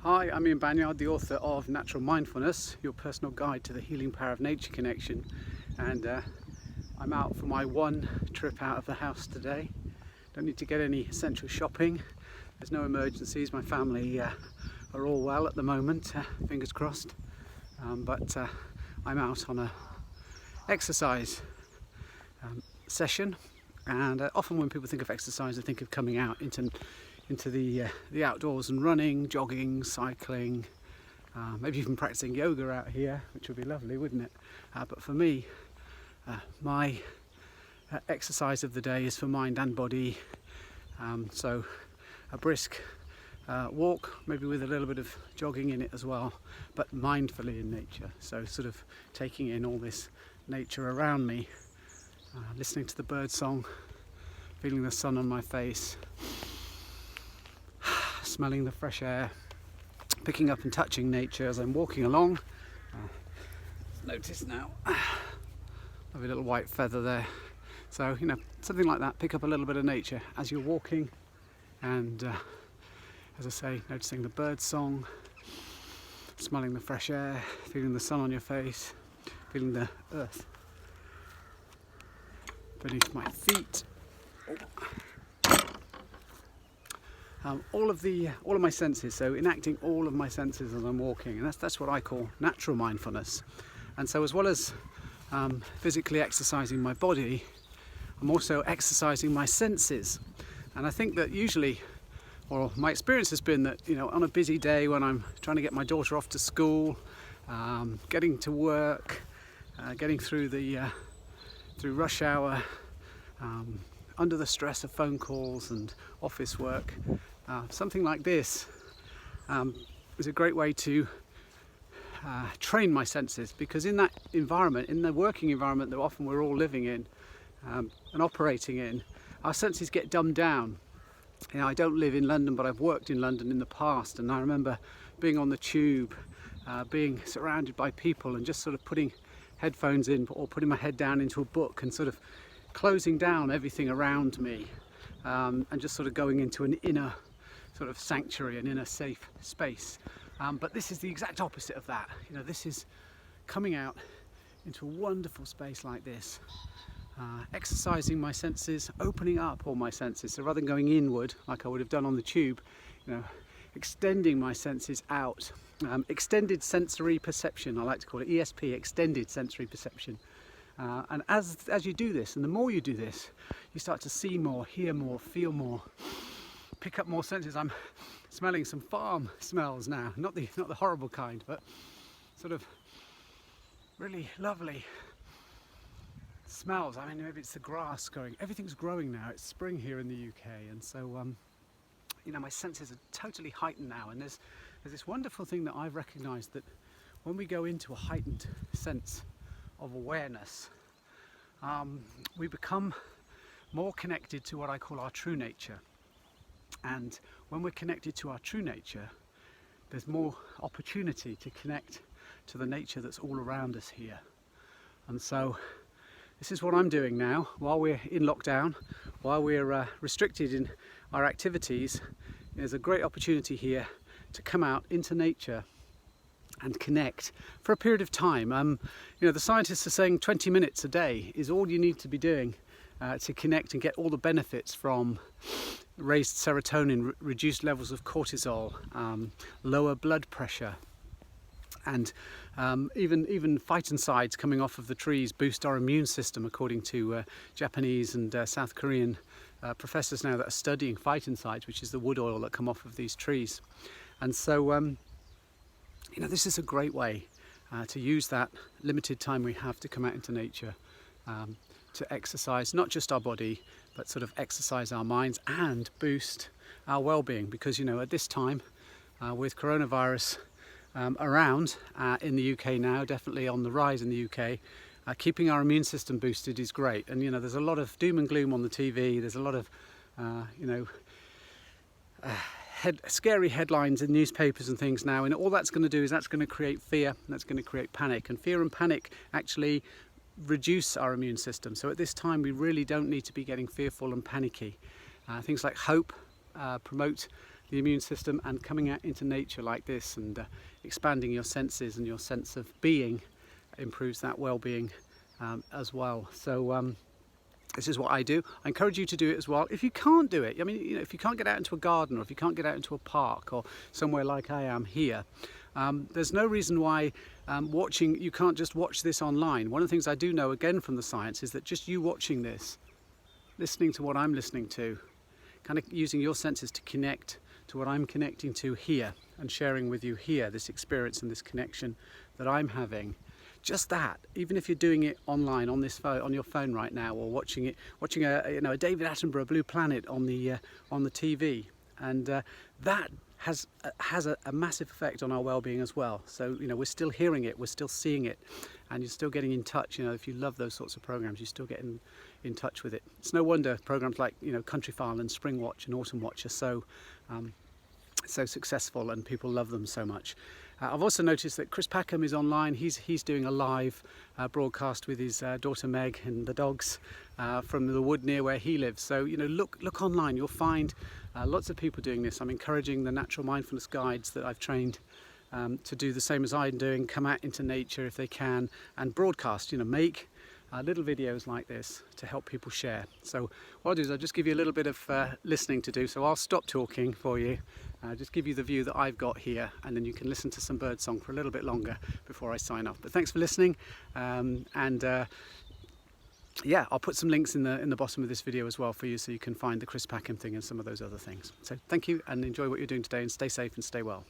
Hi, I'm Ian Banyard, the author of Natural Mindfulness, your personal guide to the healing power of nature connection. And I'm out for my one trip out of the house today. Don't need to get any essential shopping. There's no emergencies. My family are all well at the moment, fingers crossed. But I'm out on a exercise session. And often when people think of exercise, they think of coming out into the outdoors and running, jogging, cycling, maybe even practicing yoga out here, which would be lovely, wouldn't it? But for me, my exercise of the day is for mind and body. So a brisk walk, maybe with a little bit of jogging in it as well, but mindfully in nature. So sort of taking in all this nature around me, listening to the bird song, feeling the sun on my face, smelling the fresh air, picking up and touching nature as I'm walking along. Notice now, lovely little white feather there. So, something like that, pick up a little bit of nature as you're walking, and as I say, noticing the bird song, smelling the fresh air, feeling the sun on your face, feeling the earth beneath my feet. All of my senses, so enacting all of my senses as I'm walking, and that's what I call natural mindfulness. And so as well as physically exercising my body, I'm also exercising my senses. And I think that usually, or my experience has been that, on a busy day when I'm trying to get my daughter off to school, getting to work, getting through through rush hour, under the stress of phone calls and office work, something like this is a great way to train my senses, because in that environment, in the working environment that often we're all living in and operating in, our senses get dumbed down. I don't live in London, but I've worked in London in the past, and I remember being on the tube, being surrounded by people and just sort of putting headphones in or putting my head down into a book and sort of closing down everything around me, and just sort of going into an inner sort of sanctuary, an inner safe space. But this is the exact opposite of that. This is coming out into a wonderful space like this, exercising my senses, opening up all my senses. So rather than going inward like I would have done on the tube, extending my senses out. Extended sensory perception, I like to call it, ESP, extended sensory perception. And as you do this, and the more you do this, you start to see more, hear more, feel more, pick up more senses. I'm smelling some farm smells now, not the horrible kind, but sort of really lovely smells. I mean, maybe it's the grass growing. Everything's growing now. It's spring here in the UK, and so my senses are totally heightened now. And there's this wonderful thing that I've recognised, that when we go into a heightened sense of awareness, we become more connected to what I call our true nature. And when we're connected to our true nature, there's more opportunity to connect to the nature that's all around us here. And so this is what I'm doing now while we're in lockdown, while we're restricted in our activities. There's a great opportunity here to come out into nature and connect for a period of time. The scientists are saying 20 minutes a day is all you need to be doing to connect and get all the benefits from raised serotonin, reduced levels of cortisol, lower blood pressure, and even phytoncides coming off of the trees boost our immune system, according to Japanese and South Korean professors now that are studying phytoncides, which is the wood oil that come off of these trees. And so this is a great way to use that limited time we have to come out into nature, to exercise not just our body, but sort of exercise our minds and boost our well-being. Because at this time, with coronavirus around in the UK now, definitely on the rise in the UK, keeping our immune system boosted is great. And there's a lot of doom and gloom on the TV. There's a lot of scary headlines in newspapers and things now, and all that's going to do is that's going to create fear, and that's going to create panic, and fear and panic actually reduce our immune system. So at this time we really don't need to be getting fearful and panicky. Things like hope promote the immune system, and coming out into nature like this and expanding your senses and your sense of being improves that well-being as well. So this is what I do. I encourage you to do it as well. If you can't do it, I mean, you know, if you can't get out into a garden, or if you can't get out into a park or somewhere like I am here, there's no reason why you can't just watch this online. One of the things I do know, again from the science, is that just you watching this, listening to what I'm listening to, kind of using your senses to connect to what I'm connecting to here and sharing with you here, this experience and this connection that I'm having. Just that, even if you're doing it online on this phone, on your phone right now, or watching a David Attenborough Blue Planet on the TV, and that has a massive effect on our well-being as well. So we're still hearing it, we're still seeing it, and you're still getting in touch. If you love those sorts of programs, you still get in touch with it. It's no wonder programs like Country File and Spring Watch and Autumn Watch are so successful and people love them so much. I've also noticed that Chris Packham is online. He's doing a live broadcast with his daughter Meg and the dogs from the wood near where he lives. So look online. You'll find lots of people doing this. I'm encouraging the Natural Mindfulness guides that I've trained to do the same as I'm doing. Come out into nature if they can and broadcast. Make little videos like this to help people share. So what I'll do is I'll just give you a little bit of listening to do. So I'll stop talking for you, just give you the view that I've got here, and then you can listen to some birdsong for a little bit longer before I sign off. But thanks for listening, yeah, I'll put some links in the bottom of this video as well for you, so you can find the Chris Packham thing and some of those other things. So thank you, and enjoy what you're doing today, and stay safe and stay well.